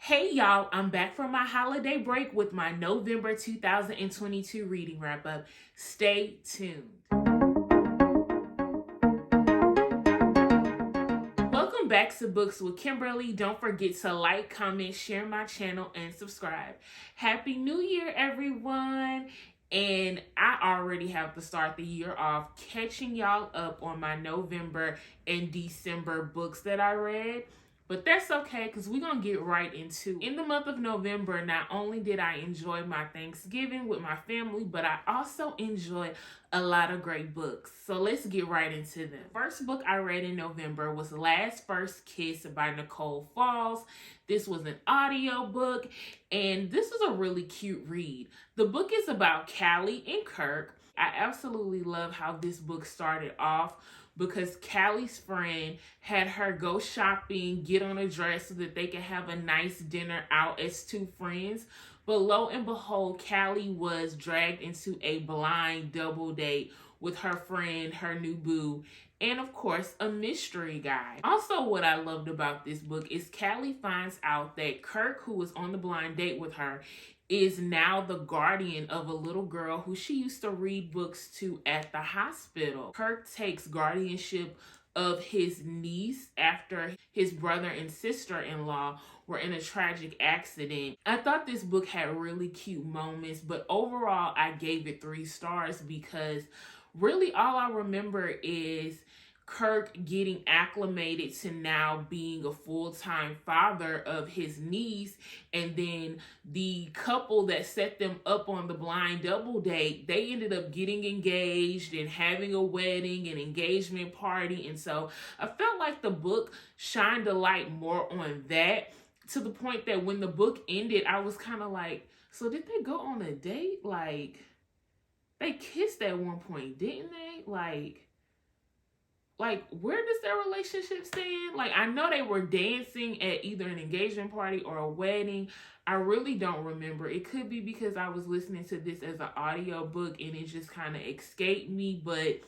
Hey y'all, I'm back from my holiday break with my November 2022 reading wrap up. Stay tuned. Welcome back to Books with Kimberly. Don't forget to like, comment, share my channel, and subscribe. Happy New Year, everyone! And I already have to start the year off catching y'all up on my November and December books that I read. But that's okay, because we're going to get right into it. In the month of November, not only did I enjoy my Thanksgiving with my family, but I also enjoyed a lot of great books. So let's get right into them. First book I read in November was Last First Kiss by Nicole Falls. This was an audio book, and this was a really cute read. The book is about Callie and Kirk. I absolutely love how this book started off, because Callie's friend had her go shopping, get on a dress so that they could have a nice dinner out as two friends. But lo and behold, Callie was dragged into a blind double date with her friend, her new boo, and of course, a mystery guy. Also, what I loved about this book is Callie finds out that Kirk, who was on the blind date with her, is now the guardian of a little girl who she used to read books to at the hospital. Kirk takes guardianship of his niece after his brother and sister-in-law were in a tragic accident. I thought this book had really cute moments, but overall I gave it 3 stars because really all I remember is Kirk getting acclimated to now being a full-time father of his niece, and then the couple that set them up on the blind double date, they ended up getting engaged and having a wedding and engagement party. And so I felt like the book shined a light more on that, to the point that when the book ended, I was kind of like, so did they go on a date? Like, they kissed at one point, didn't they? Like, where does their relationship stand? Like, I know they were dancing at either an engagement party or a wedding. I really don't remember. It could be because I was listening to this as an audio book and it just kind of escaped me, but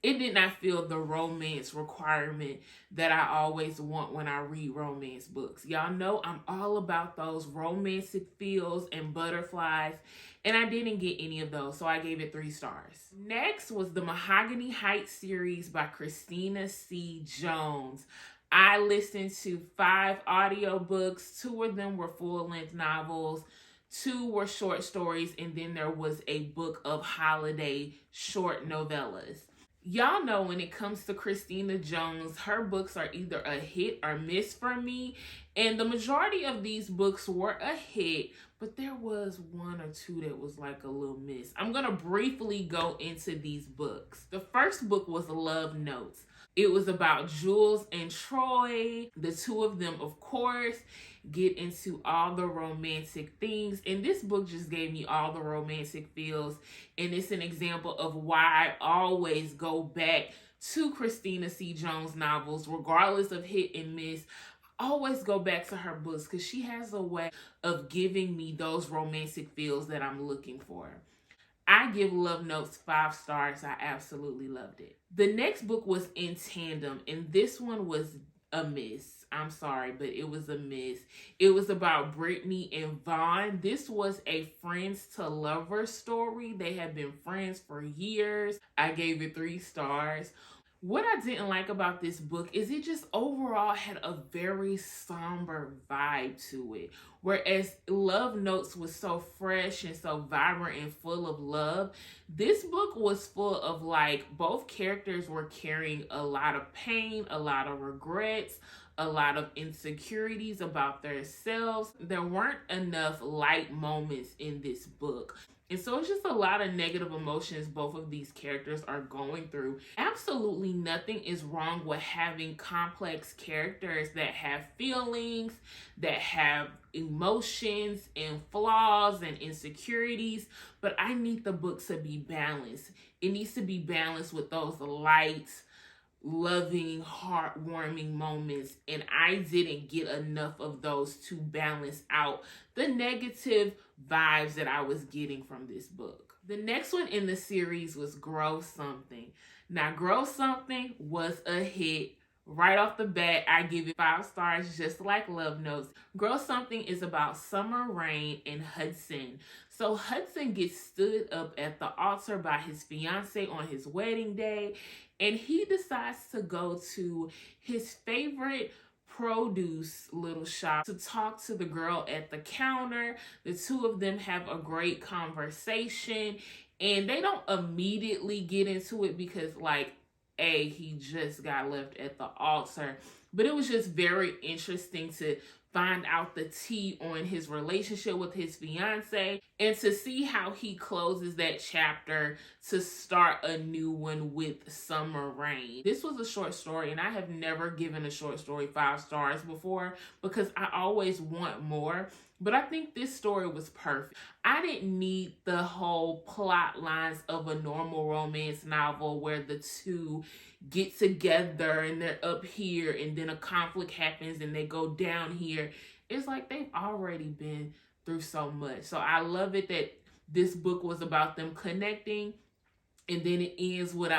it did not feel the romance requirement that I always want when I read romance books. Y'all know I'm all about those romantic feels and butterflies, and I didn't get any of those, so I gave it 3 stars. Next was the Mahogany Heights series by Christina C. Jones. I listened to 5 audiobooks. 2 of them were full-length novels. 2 were short stories, and then there was a book of holiday short novellas. Y'all know when it comes to Christina Jones, her books are either a hit or miss for me. And the majority of these books were a hit, but there was 1 or 2 that was like a little miss. I'm going to briefly go into these books. The first book was Love Notes. It was about Jules and Troy. The 2 of them, of course, get into all the romantic things. And this book just gave me all the romantic feels. And it's an example of why I always go back to Christina C. Jones novels, regardless of hit and miss. I always go back to her books because she has a way of giving me those romantic feels that I'm looking for. I give Love Notes 5 stars. I absolutely loved it. The next book was In Tandem, and this one was a miss. I'm sorry, but it was a miss. It was about Brittany and Vaughn. This was a friends to lovers story. They had been friends for years. I gave it 3 stars. What I didn't like about this book is it just overall had a very somber vibe to it. Whereas Love Notes was so fresh and so vibrant and full of love, this book was full of, like, both characters were carrying a lot of pain, a lot of regrets, a lot of insecurities about themselves. There weren't enough light moments in this book. And so it's just a lot of negative emotions both of these characters are going through. Absolutely nothing is wrong with having complex characters that have feelings, that have emotions and flaws and insecurities, but I need the book to be balanced. It needs to be balanced with those light, loving, heartwarming moments, and I didn't get enough of those to balance out the negative vibes that I was getting from this book. The next one in the series was Grow Something. Now, Grow Something was a hit Right off the bat, I give it 5 stars, just like Love Notes. Girl Something is about Summer Rain and Hudson. So Hudson gets stood up at the altar by his fiance on his wedding day, and he decides to go to his favorite produce little shop to talk to the girl at the counter. The two of them have a great conversation, and they don't immediately get into it because, like, he just got left at the altar. But it was just very interesting to find out the tea on his relationship with his fiance and to see how he closes that chapter to start a new one with Summer Rain. This was a short story, and I have never given a short story 5 stars before because I always want more. But I think this story was perfect. I didn't need the whole plot lines of a normal romance novel where the two get together and they're up here and then a conflict happens and they go down here. It's like they've already been through so much. So I love it that this book was about them connecting, and then it ends with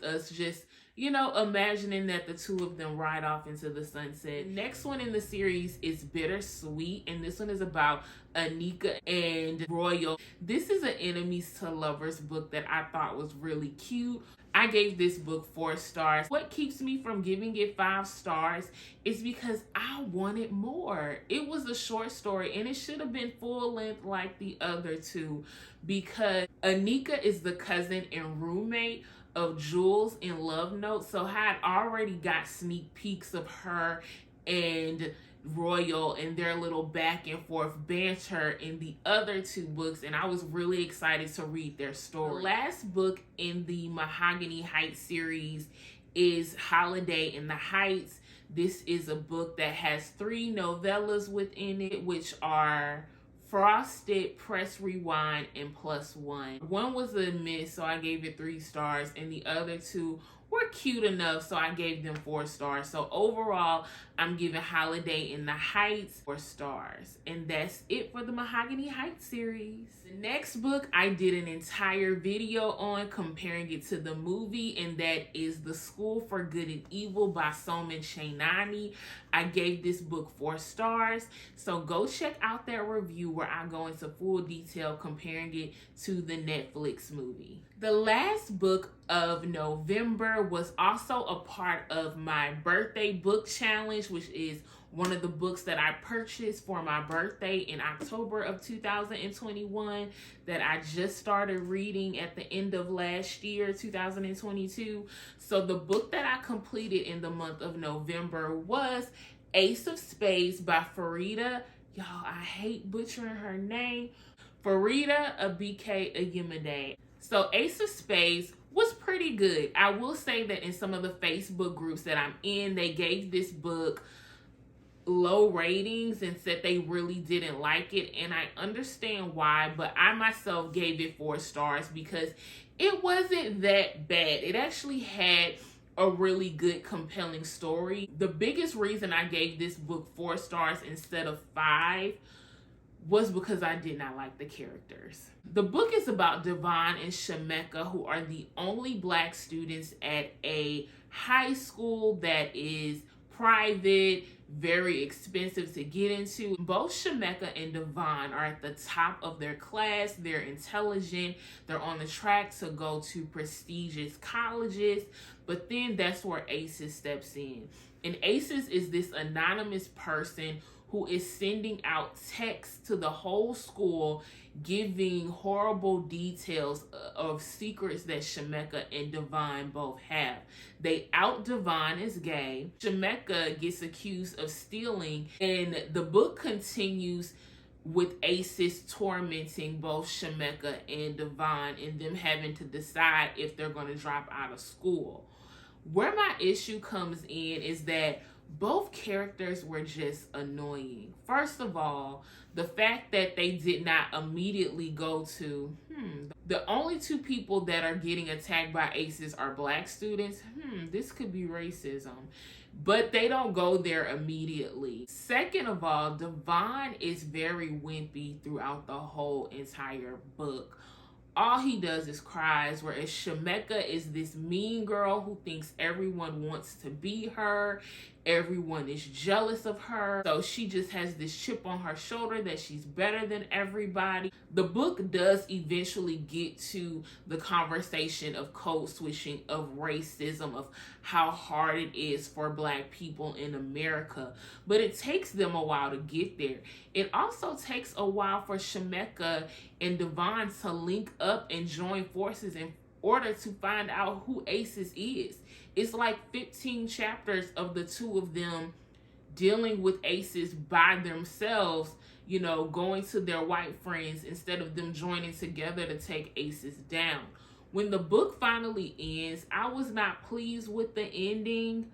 us just, imagining that the two of them ride off into the sunset. Next one in the series is Bittersweet, and this one is about Anika and Royal. This is an enemies to lovers book that I thought was really cute. I gave this book 4 stars. What keeps me from giving it 5 stars is because I wanted more. It was a short story, and it should have been full length like the other two, because Anika is the cousin and roommate of Jules in Love Notes. So I had already got sneak peeks of her and Royal and their little back and forth banter in the other 2 books, and I was really excited to read their story. The last book in the Mahogany Heights series is Holiday in the Heights. This is a book that has 3 novellas within it, which are Frosted, Press Rewind, and Plus One. One was a miss, so I gave it 3 stars, and the other 2 were cute enough, so I gave them 4 stars. So overall, I'm giving Holiday in the Heights 4 stars. And that's it for the Mahogany Heights series. The next book I did an entire video on comparing it to the movie, and that is The School for Good and Evil by Soman Chainani. I gave this book 4 stars. So go check out that review where I go into full detail comparing it to the Netflix movie. The last book of November was also a part of my birthday book challenge, which is one of the books that I purchased for my birthday in October of 2021 that I just started reading at the end of last year, 2022. So the book that I completed in the month of November was Ace of Spades by Faridah. Y'all, I hate butchering her name. Faridah Àbíké-Íyímídé. So Ace of Spades was pretty good. I will say that in some of the Facebook groups that I'm in, they gave this book low ratings and said they really didn't like it, and I understand why, but I myself gave it 4 stars because it wasn't that bad. It actually had a really good, compelling story. The biggest reason I gave this book 4 stars instead of 5 was because I did not like the characters. The book is about Devon and Shemeka, who are the only Black students at a high school that is private, very expensive to get into. Both Shemeka and Devon are at the top of their class. They're intelligent. They're on the track to go to prestigious colleges. But then that's where Aces steps in. And Aces is this anonymous person who is sending out texts to the whole school giving horrible details of secrets that Shemeka and Devon both have. They out Devon as gay. Shemeka gets accused of stealing, and the book continues with Aces tormenting both Shemeka and Devon and them having to decide if they're going to drop out of school. Where my issue comes in is that both characters were just annoying. First of all, the fact that they did not immediately go to, the only 2 people that are getting attacked by Aces are Black students. This could be racism. But they don't go there immediately. Second of all, Devon is very wimpy throughout the whole entire book. all he does is cries, whereas Shemeka is this mean girl who thinks everyone wants to be her, everyone is jealous of her, so she just has this chip on her shoulder that she's better than everybody. The book does eventually get to the conversation of code switching, of racism, of how hard it is for Black people in America, but it takes them a while to get there. It also takes a while for Shemeka and Devon to link up and join forces in order to find out who Aces is. It's like 15 chapters of the two of them dealing with Aces by themselves, you know, going to their white friends instead of them joining together to take Aces down. When the book finally ends, I was not pleased with the ending.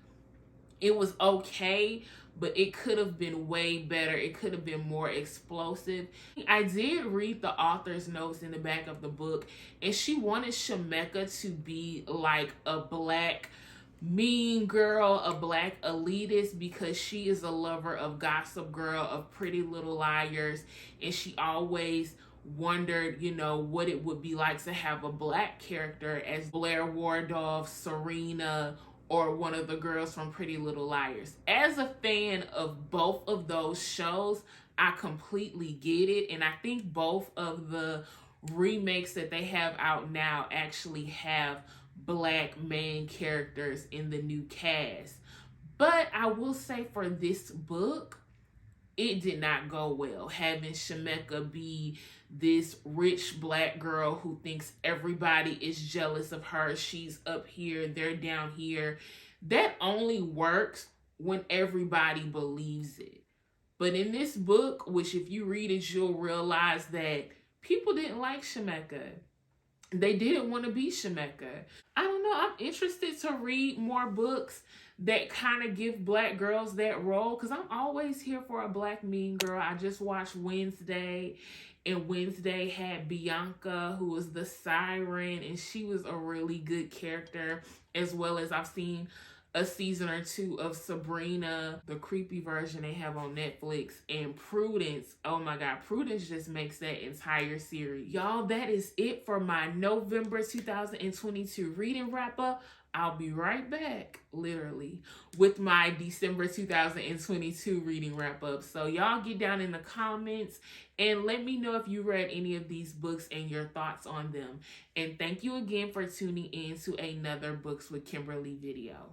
It was okay, but it could have been way better. It could have been more explosive. I did read the author's notes in the back of the book, and she wanted Shemeka to be like a Black mean girl, a Black elitist, because she is a lover of Gossip Girl, of Pretty Little Liars, and she always wondered, you know, what it would be like to have a Black character as Blair Wardolph, Serena, or one of the girls from Pretty Little Liars. As a fan of both of those shows, I completely get it, and I think both of the remakes that they have out now actually have Black main characters in the new cast. But I will say for this book, it did not go well, having Shemeka be this rich Black girl who thinks everybody is jealous of her. She's up here, they're down here. That only works when everybody believes it. But in this book, which if you read it, you'll realize that people didn't like Shemeka. They didn't want to be Shemeka. I don't know. I'm interested to read more books that kind of give Black girls that role, because I'm always here for a Black mean girl. I just watched Wednesday, and Wednesday had Bianca, who was the siren, and she was a really good character, as well as I've seen a season or two of Sabrina, the creepy version they have on Netflix, and Prudence. Oh my God, Prudence just makes that entire series. Y'all, that is it for my November 2022 reading wrap up. I'll be right back, literally, with my December 2022 reading wrap up. So y'all get down in the comments and let me know if you read any of these books and your thoughts on them. And thank you again for tuning in to another Books with Kimberly video.